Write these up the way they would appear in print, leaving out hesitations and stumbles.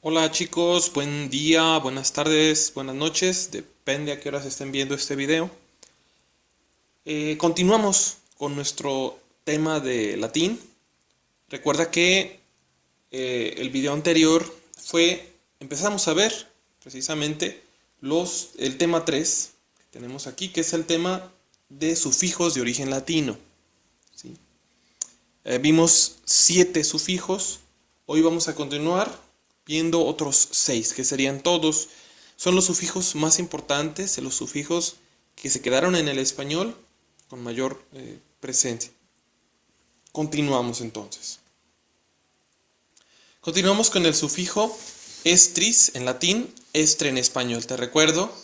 Hola chicos, buen día, buenas tardes, buenas noches, depende a qué horas estén viendo este video. Continuamos con nuestro tema de latín. Recuerda que el video anterior empezamos a ver precisamente el tema 3 que tenemos aquí, que es el tema de sufijos de origen latino. ¿Sí? Vimos 7 sufijos, hoy vamos a continuar viendo otros 6, que serían todos. Son los sufijos más importantes, los sufijos que se quedaron en el español con mayor presencia. Continuamos entonces. Continuamos con el sufijo estris en latín, estre en español. Te recuerdo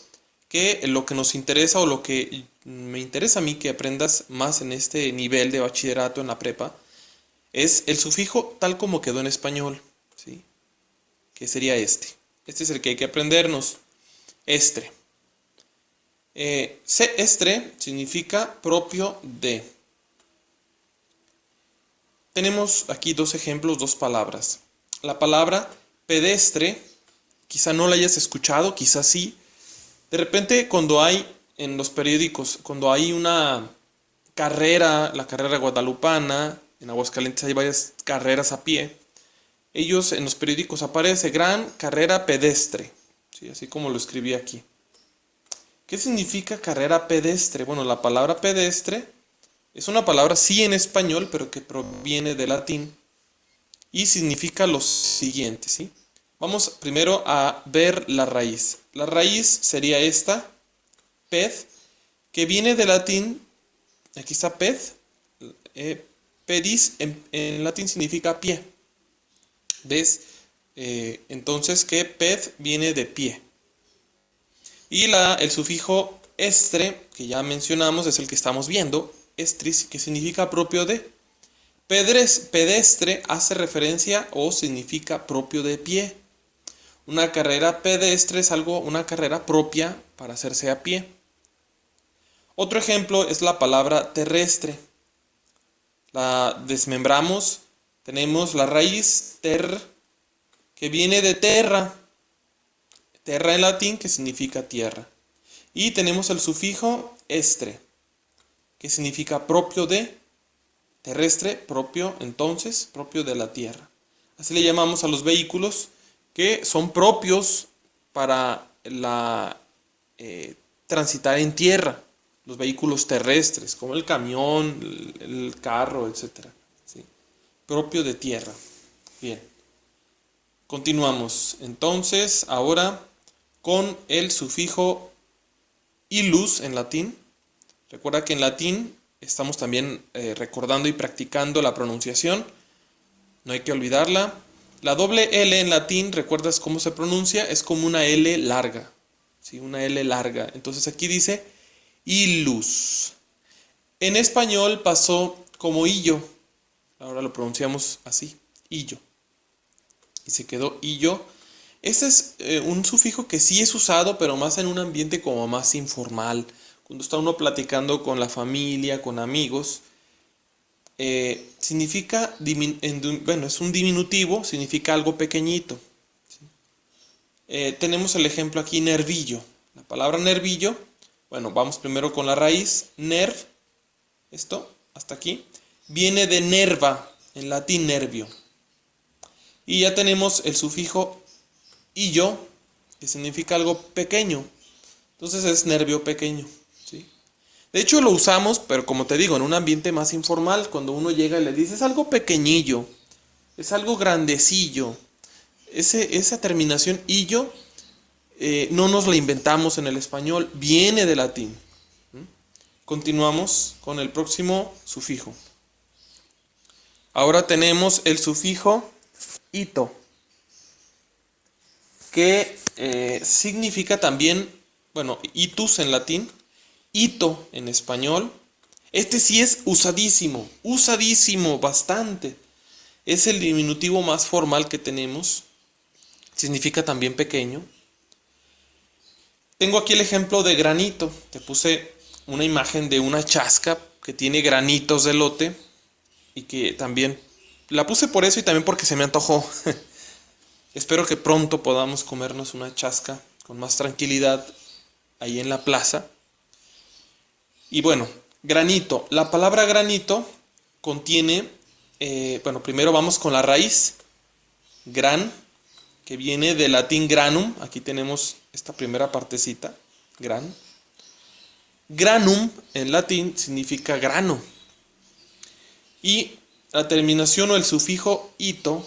que lo que nos interesa o lo que me interesa a mí que aprendas más en este nivel de bachillerato en la prepa es el sufijo tal como quedó en español, ¿sí? Que sería este. Este es el que hay que aprendernos. Estre. Estre significa propio de. Tenemos aquí dos ejemplos, dos palabras. La palabra pedestre, quizá no la hayas escuchado, quizá sí. De repente cuando hay en los periódicos, cuando hay una carrera, la carrera guadalupana, en Aguascalientes hay varias carreras a pie, ellos en los periódicos aparece gran carrera pedestre, ¿sí? Así como lo escribí aquí. ¿Qué significa carrera pedestre? Bueno, la palabra pedestre es una palabra sí en español, pero que proviene del latín y significa lo siguiente, ¿sí? Vamos primero a ver la raíz. La raíz sería esta, ped, que viene del latín, aquí está ped, pedis en latín significa pie. ¿Ves? Entonces que ped viene de pie. Y el sufijo estre, que ya mencionamos, es el que estamos viendo, estris, que significa propio de. Pedestre hace referencia o significa propio de pie. Una carrera pedestre es una carrera propia para hacerse a pie. Otro ejemplo es la palabra terrestre. La desmembramos, tenemos la raíz ter, que viene de terra. Terra en latín, que significa tierra. Y tenemos el sufijo estre, que significa propio de. Terrestre, propio, entonces, propio de la tierra. Así le llamamos a los vehículos que son propios para transitar en tierra. Los vehículos terrestres, como el camión, el carro, etc. ¿Sí? Propio de tierra. Bien. Continuamos entonces ahora con el sufijo ilus en latín. Recuerda que en latín estamos también recordando y practicando la pronunciación. No hay que olvidarla. La doble L en latín, ¿recuerdas cómo se pronuncia? Es como una L larga. ¿Sí? Una L larga. Entonces aquí dice ilus. En español pasó como illo. Ahora lo pronunciamos así, illo. Y se quedó illo. Este es un sufijo que sí es usado, pero más en un ambiente como más informal. Cuando está uno platicando con la familia, con amigos, significa, bueno, es un diminutivo, significa algo pequeñito. ¿Sí? Tenemos el ejemplo aquí, nervillo. La palabra nervillo, bueno, vamos primero con la raíz, nerv, esto, hasta aquí, viene de nerva, en latín nervio. Y ya tenemos el sufijo illo, que significa algo pequeño. Entonces es nervio pequeño. ¿Sí? De hecho lo usamos, pero como te digo, en un ambiente más informal, cuando uno llega y le dice, es algo pequeñillo, es algo grandecillo. Esa terminación illo no nos la inventamos en el español, viene del latín. Continuamos con el próximo sufijo. Ahora tenemos el sufijo ito, que significa también, bueno, itus en latín, ito en español. Este sí es usadísimo, usadísimo bastante. Es el diminutivo más formal que tenemos. Significa también pequeño. Tengo aquí el ejemplo de granito. Te puse una imagen de una chasca que tiene granitos de elote y que también la puse por eso y también porque se me antojó. Espero que pronto podamos comernos una chasca con más tranquilidad ahí en la plaza. Y bueno, granito. La palabra granito contiene, primero vamos con la raíz, gran, que viene del latín granum. Aquí tenemos esta primera partecita, gran. Granum en latín significa grano. Y la terminación o el sufijo ito,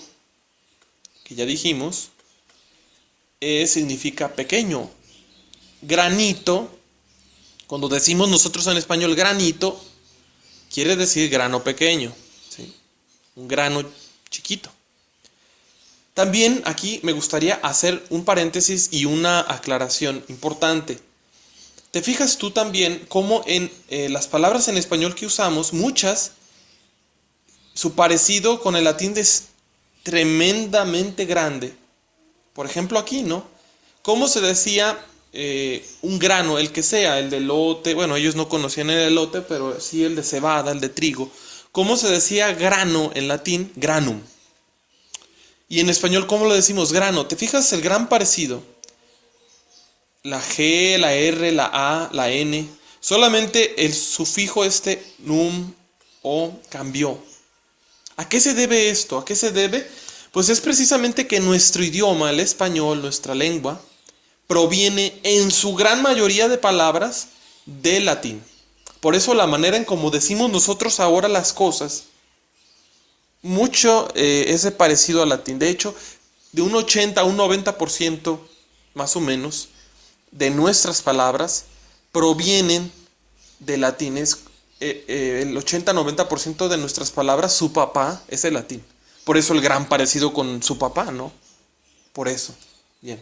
que ya dijimos, significa pequeño. Granito, cuando decimos nosotros en español granito, quiere decir grano pequeño, ¿sí? Un grano chiquito. También aquí me gustaría hacer un paréntesis y una aclaración importante. ¿Te fijas tú también cómo en las palabras en español que usamos, muchas, su parecido con el latín es tremendamente grande? Por ejemplo aquí, ¿no? ¿Cómo se decía un grano, el que sea, el de elote? Bueno, ellos no conocían el elote, pero sí el de cebada, el de trigo. ¿Cómo se decía grano en latín? Granum. Y en español, ¿cómo lo decimos? Grano. ¿Te fijas el gran parecido? La G, la R, la A, la N. Solamente el sufijo num o cambió. ¿A qué se debe esto? ¿A qué se debe? Pues es precisamente que nuestro idioma, el español, nuestra lengua, proviene en su gran mayoría de palabras del latín. Por eso la manera en como decimos nosotros ahora las cosas, mucho es de parecido al latín. De hecho, de un 80 a un 90% más o menos de nuestras palabras provienen del latín. El 80-90% de nuestras palabras, su papá es el latín. Por eso el gran parecido con su papá, ¿no? Por eso. Bien.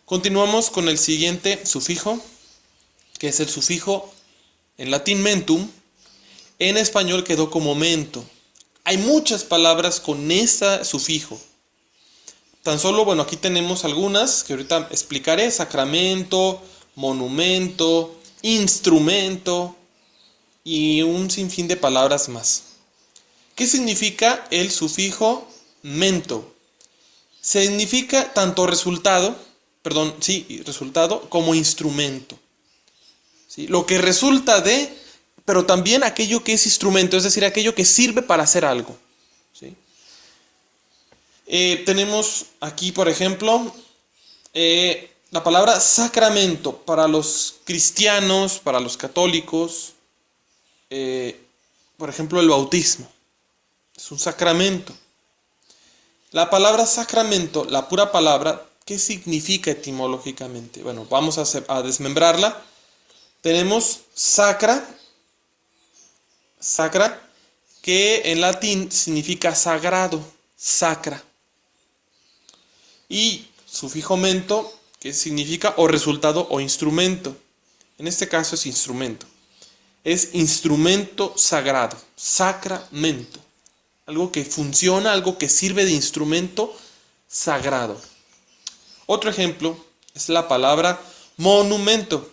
Continuamos con el siguiente sufijo, que es el sufijo en latín mentum. En español quedó como mento. Hay muchas palabras con ese sufijo. Tan solo, bueno, aquí tenemos algunas que ahorita explicaré: sacramento, monumento, instrumento y un sinfín de palabras más. ¿Qué significa el sufijo mento? Significa tanto resultado como instrumento. ¿Sí? Lo que resulta de, pero también aquello que es instrumento, es decir, aquello que sirve para hacer algo. ¿Sí? Tenemos aquí, por ejemplo, la palabra sacramento para los cristianos, para los católicos. Por ejemplo, el bautismo es un sacramento. La palabra sacramento, la pura palabra, ¿qué significa etimológicamente? Bueno, vamos a desmembrarla. Tenemos sacra, que en latín significa sagrado, sacra. Y sufijo mento, que significa o resultado o instrumento. En este caso es instrumento. Es instrumento sagrado, sacramento. Algo que funciona, algo que sirve de instrumento sagrado. Otro ejemplo es la palabra monumento.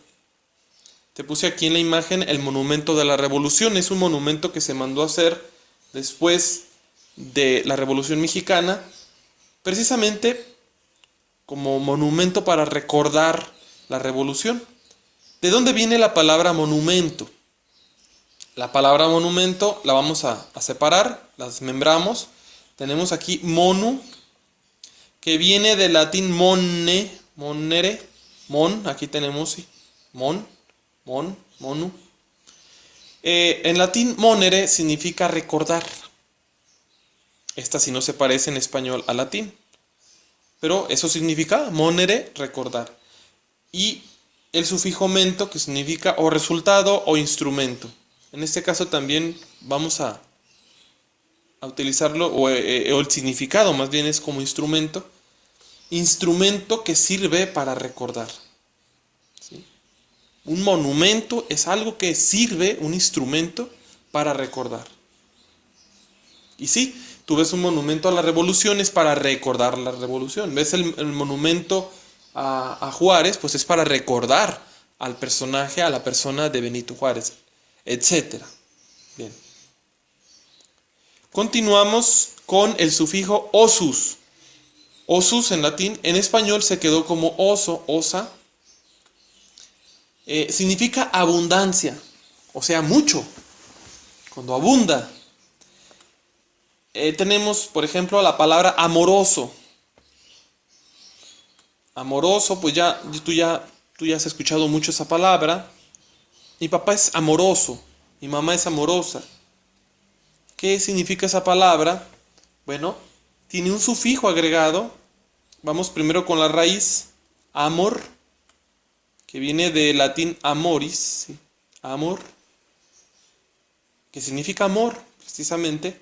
Te puse aquí en la imagen el monumento de la Revolución. Es un monumento que se mandó a hacer después de la Revolución Mexicana, precisamente como monumento para recordar la Revolución. ¿De dónde viene la palabra monumento? La palabra monumento la vamos a separar, la desmembramos. Tenemos aquí monu, que viene del latín monere, aquí tenemos monu. En latín monere significa recordar. Esta sí no se parece en español al latín, pero eso significa monere, recordar. Y el sufijo mento, que significa o resultado o instrumento. En este caso también vamos a utilizarlo, o el significado más bien es como instrumento. Instrumento que sirve para recordar. ¿Sí? Un monumento es algo que sirve, un instrumento, para recordar. Y sí, tú ves un monumento a la Revolución, es para recordar la Revolución. Ves el monumento a Juárez, pues es para recordar al personaje, a la persona de Benito Juárez, etc. Bien. Continuamos con el sufijo osus. Osus en latín, en español se quedó como oso, osa. Significa abundancia, o sea, mucho, cuando abunda. Tenemos, por ejemplo, la palabra amoroso. Amoroso, pues tú ya has escuchado mucho esa palabra. Mi papá es amoroso, mi mamá es amorosa. ¿Qué significa esa palabra? Bueno, tiene un sufijo agregado. Vamos primero con la raíz, amor, que viene del latín amoris, ¿sí? Amor, que significa amor, precisamente.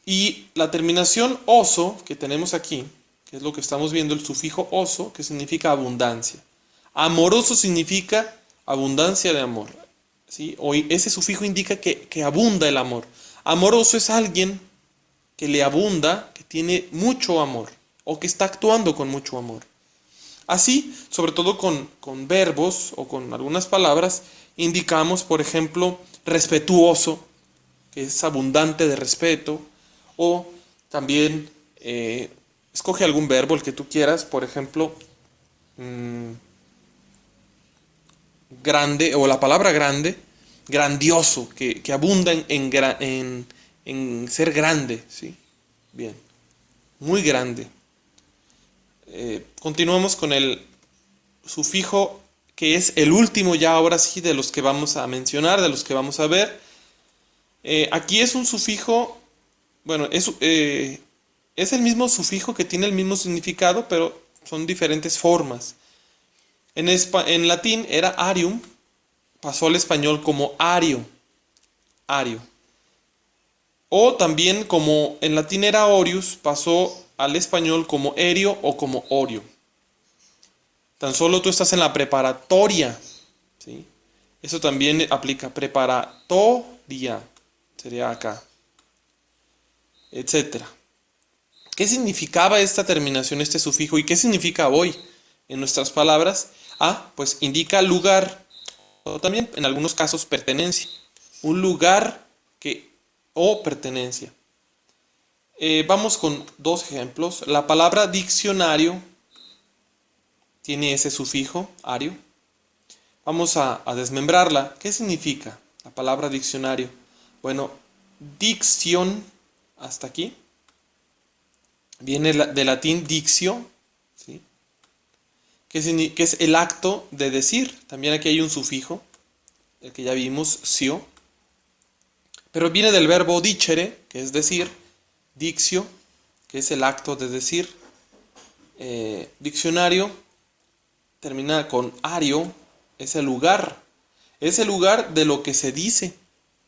Y la terminación oso, que tenemos aquí, que es lo que estamos viendo, el sufijo oso, que significa abundancia. Amoroso significa abundancia de amor, ¿sí? O ese sufijo indica que abunda el amor. Amoroso es alguien que le abunda, que tiene mucho amor, o que está actuando con mucho amor. Así, sobre todo con verbos o con algunas palabras, indicamos, por ejemplo, respetuoso, que es abundante de respeto, o también escoge algún verbo, el que tú quieras, por ejemplo, grande, o la palabra grande, grandioso, que abunda en ser grande, ¿sí? Bien, muy grande. Continuamos con el sufijo que es el último ya ahora sí de los que vamos a mencionar, de los que vamos a ver. Aquí es un sufijo, bueno, es el mismo sufijo que tiene el mismo significado, pero son diferentes formas. En latín era arium, pasó al español como ario, ario. O también como en latín era orius, pasó al español como erio o como orio. Tan solo tú estás en la preparatoria, ¿sí? Eso también aplica, preparatoria, sería acá, etcétera. ¿Qué significaba esta terminación, este sufijo, y qué significa hoy en nuestras palabras? Pues indica lugar, o también en algunos casos pertenencia. Un lugar o pertenencia. Vamos con dos ejemplos. La palabra diccionario tiene ese sufijo, ario. Vamos a desmembrarla. ¿Qué significa la palabra diccionario? Bueno, dicción, hasta aquí, viene de latín dictio, ¿sí? Que es el acto de decir. También aquí hay un sufijo, el que ya vimos, cio. Pero viene del verbo dicere, que es decir, dictio, que es el acto de decir. Diccionario termina con ario, es el lugar de lo que se dice.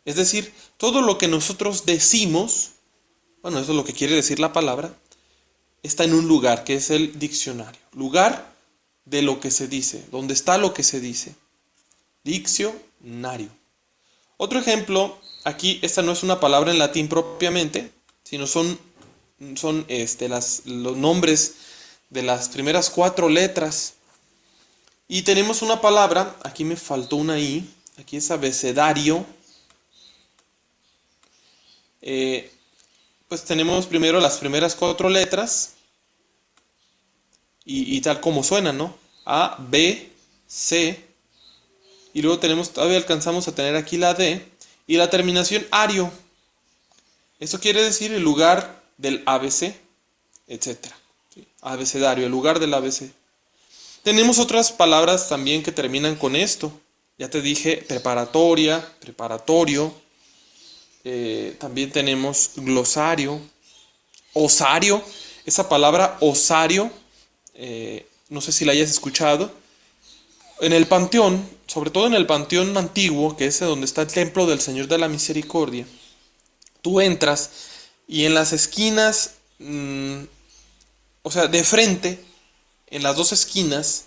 Es decir, todo lo que nosotros decimos, bueno, eso es lo que quiere decir la palabra, está en un lugar, que es el diccionario. Lugar de lo que se dice, donde está lo que se dice. Diccionario. Otro ejemplo, aquí esta no es una palabra en latín propiamente, sino son los nombres de las primeras 4 letras. Y tenemos una palabra, aquí me faltó una I, aquí es abecedario. Pues tenemos primero las primeras 4 letras y tal como suenan, ¿no? A, B, C, y luego todavía alcanzamos a tener aquí la D, y la terminación ario. Eso quiere decir el lugar del ABC, etc. ¿Sí? Abecedario, el lugar del ABC. Tenemos otras palabras también que terminan con esto. Ya te dije preparatoria, preparatorio. También tenemos glosario, osario. Esa palabra osario, no sé si la hayas escuchado. En el panteón, sobre todo en el panteón antiguo, que es donde está el templo del Señor de la Misericordia, tú entras y en las esquinas, o sea, de frente, en las 2 esquinas,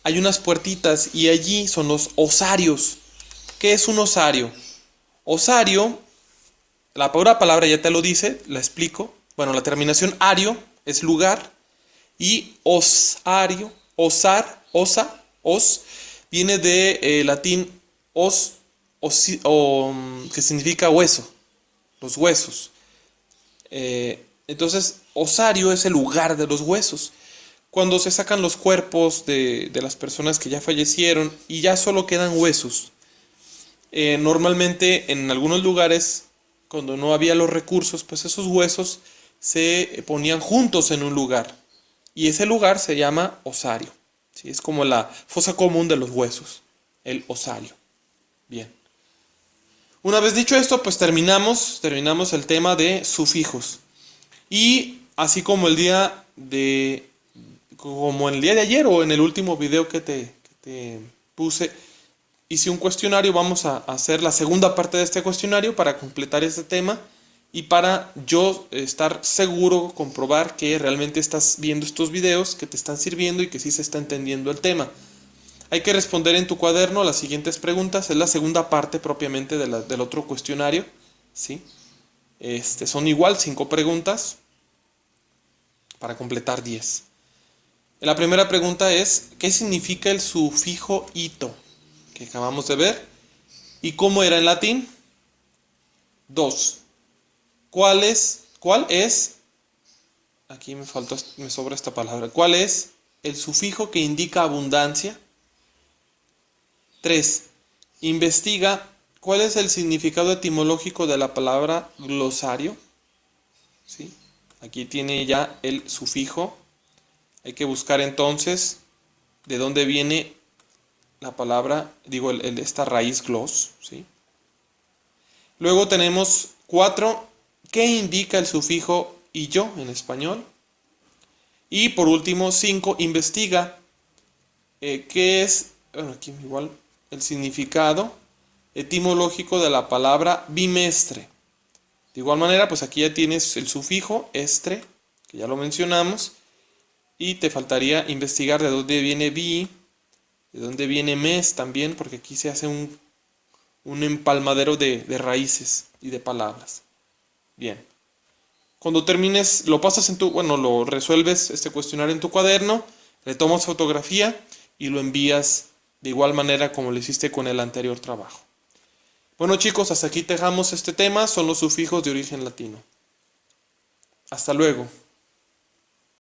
hay unas puertitas y allí son los osarios. ¿Qué es un osario? Osario, la pura palabra ya te lo dice, la explico. Bueno, la terminación ario es lugar y osario, osar, osa, os, viene de latín os, que significa hueso, los huesos. Entonces, osario es el lugar de los huesos. Cuando se sacan los cuerpos de las personas que ya fallecieron y ya solo quedan huesos, normalmente en algunos lugares, cuando no había los recursos, pues esos huesos se ponían juntos en un lugar. Y ese lugar se llama osario. ¿Sí? Es como la fosa común de los huesos, el osario. Bien. Una vez dicho esto, pues terminamos el tema de sufijos. Y así como el día de ayer o en el último video que te puse, hice un cuestionario. Vamos a hacer la segunda parte de este cuestionario para completar este tema y para yo estar seguro, comprobar que realmente estás viendo estos videos, que te están sirviendo y que sí se está entendiendo el tema. Hay que responder en tu cuaderno las siguientes preguntas. Es la segunda parte propiamente del otro cuestionario, ¿sí? Son igual 5 preguntas para completar 10. La primera pregunta es, ¿qué significa el sufijo ito? Que acabamos de ver. ¿Y cómo era en latín? 2. ¿Cuál es? Aquí me sobra esta palabra. ¿Cuál es el sufijo que indica abundancia? 3. Investiga cuál es el significado etimológico de la palabra glosario. ¿Sí? Aquí tiene ya el sufijo. Hay que buscar entonces de dónde viene la palabra, esta raíz glos. ¿Sí? Luego tenemos 4. ¿Qué indica el sufijo illo en español? Y por último, 5. Investiga qué es, aquí igual, el significado etimológico de la palabra bimestre. De igual manera, pues aquí ya tienes el sufijo estre, que ya lo mencionamos, y te faltaría investigar de dónde viene bi, de dónde viene mes también, porque aquí se hace un empalmadero de raíces y de palabras. Bien. Cuando termines, lo resuelves este cuestionario en tu cuaderno, le tomas fotografía y lo envías de igual manera como lo hiciste con el anterior trabajo. Bueno chicos, hasta aquí dejamos este tema, son los sufijos de origen latino. Hasta luego.